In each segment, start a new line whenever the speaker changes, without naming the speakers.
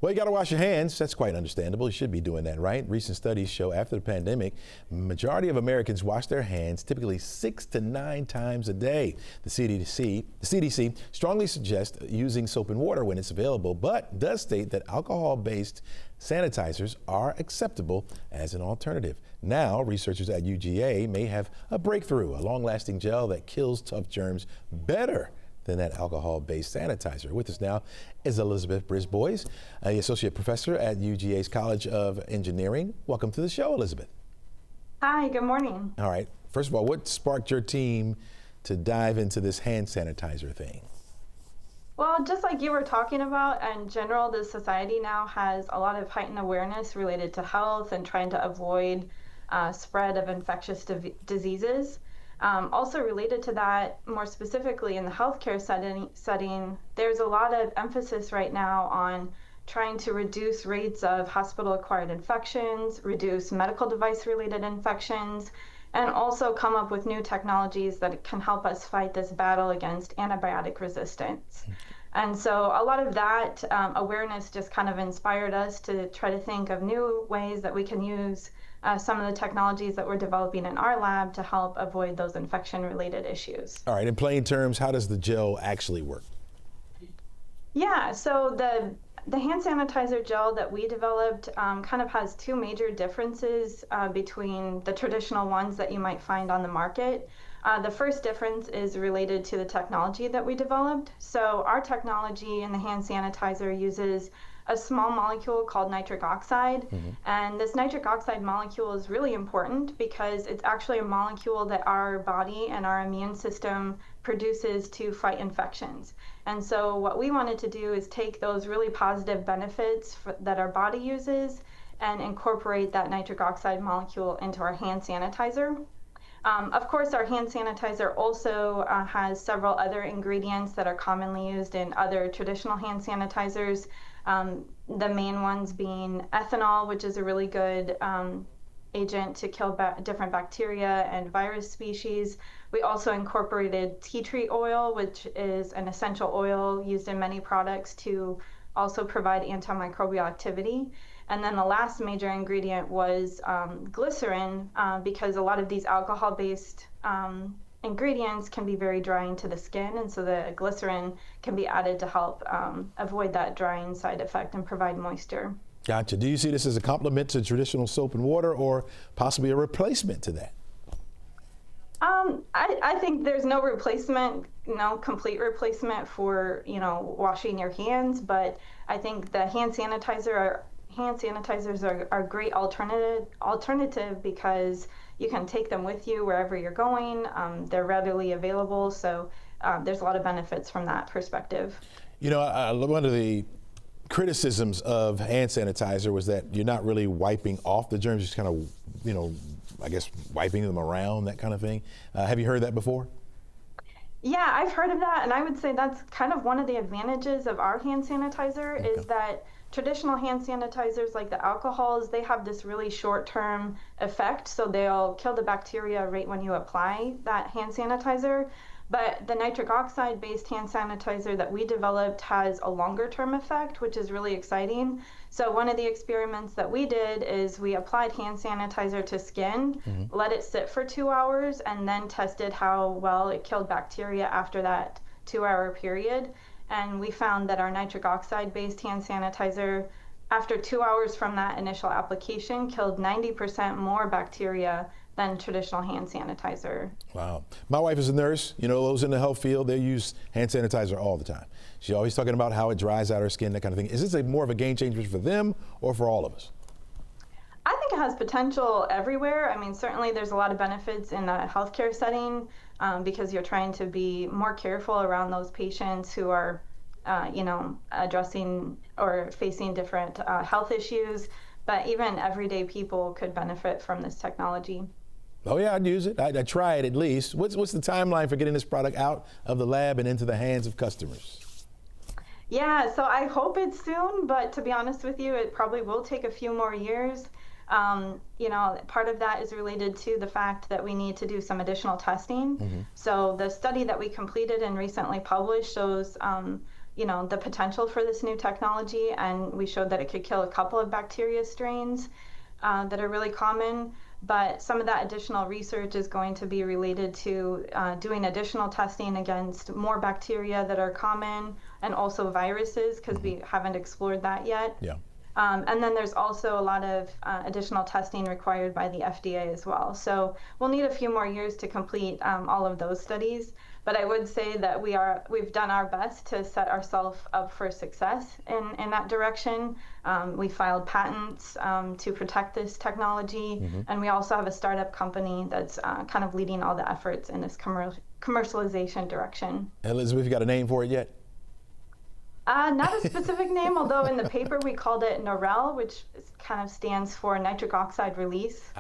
Well, you got to wash your hands. That's quite understandable. You should be doing that, right? Recent studies show after the pandemic, majority of Americans wash their hands typically 6 to 9 times a day. The CDC strongly suggests using soap and water when it's available, but does state that alcohol-based sanitizers are acceptable as an alternative. Now, researchers at UGA may have a breakthrough, a long-lasting gel that kills tough germs better than that alcohol-based sanitizer. With us now is Elizabeth Brisbo, the associate professor at UGA's College of Engineering. Welcome to the show, Elizabeth.
Hi, good morning.
All right. First of all, what sparked your team to dive into this hand sanitizer thing?
Well, just like you were talking about, in general, the society now has a lot of heightened awareness related to health and trying to avoid spread of infectious diseases. Also related to that, more specifically in the healthcare setting, there's a lot of emphasis right now on trying to reduce rates of hospital-acquired infections, reduce medical device-related infections, and also come up with new technologies that can help us fight this battle against antibiotic resistance. And so a lot of that awareness just kind of inspired us to try to think of new ways that we can use some of the technologies that we're developing in our lab to help avoid those infection-related issues.
All right, in plain terms, how does the gel actually work?
Yeah, so the hand sanitizer gel that we developed kind of has two major differences between the traditional ones that you might find on the market. The first difference is related to the technology that we developed. So our technology in the hand sanitizer uses a small molecule called nitric oxide. And this nitric oxide molecule is really important because it's actually a molecule that our body and our immune system produces to fight infections. And so what we wanted to do is take those really positive benefits that our body uses and incorporate that nitric oxide molecule into our hand sanitizer. Of course, our hand sanitizer also has several other ingredients that are commonly used in other traditional hand sanitizers. The main ones being ethanol, which is a really good agent to kill different bacteria and virus species. We also incorporated tea tree oil, which is an essential oil used in many products to also provide antimicrobial activity. And then the last major ingredient was glycerin, because a lot of these alcohol-based ingredients can be very drying to the skin, and so the glycerin can be added to help avoid that drying side effect and provide moisture.
Gotcha. Do you see this as a complement to traditional soap and water, or possibly a replacement to that?
I think there's no replacement, no complete replacement for washing your hands, but I think the hand sanitizers are a great alternative because you can take them with you wherever you're going. They're readily available, so there's a lot of benefits from that perspective. You know,
one of the criticisms of hand sanitizer was that you're not really wiping off the germs, just kind of, I guess wiping them around, that kind of thing. Have you heard that before?
Yeah, I've heard of that, and I would say that's kind of one of the advantages of our hand sanitizer is that traditional hand sanitizers like the alcohols, they have this really short-term effect, so they'll kill the bacteria right when you apply that hand sanitizer. But the nitric oxide-based hand sanitizer that we developed has a longer-term effect, which is really exciting. So one of the experiments that we did is we applied hand sanitizer to skin, let it sit for 2 hours, and then tested how well it killed bacteria after that 2-hour period. And we found that our nitric oxide-based hand sanitizer, after 2 hours from that initial application, killed 90% more bacteria than traditional hand sanitizer.
Wow. My wife is a nurse. Those in the health field, they use hand sanitizer all the time. She's always talking about how it dries out her skin, that kind of thing. Is this more of a game changer for them or for all of us?
I think it has potential everywhere. I mean, certainly there's a lot of benefits in a healthcare setting because you're trying to be more careful around those patients who are, addressing or facing different health issues. But even everyday people could benefit from this technology.
Oh yeah, I'd use it. I'd try it at least. What's the timeline for getting this product out of the lab and into the hands of customers?
Yeah, so I hope it's soon, but to be honest with you, it probably will take a few more years. Part of that is related to the fact that we need to do some additional testing. So the study that we completed and recently published shows the potential for this new technology, and we showed that it could kill a couple of bacteria strains that are really common. But some of that additional research is going to be related to doing additional testing against more bacteria that are common, and also viruses, because we haven't explored that yet.
Yeah.
And then there's also a lot of additional testing required by the FDA as well. So we'll need a few more years to complete all of those studies. But I would say that we've done our best to set ourselves up for success in that direction. We filed patents to protect this technology, and we also have a startup company that's kind of leading all the efforts in this commercialization direction.
Elizabeth, you got a name for it yet?
Not a specific name, although in the paper we called it NORel, which kind of stands for nitric oxide release.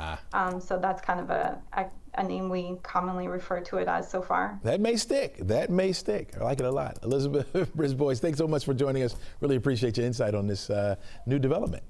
So that's kind of a name we commonly refer to it as so far.
That may stick. That may stick. I like it a lot. Elizabeth Brisbo, thanks so much for joining us. Really appreciate your insight on this new development.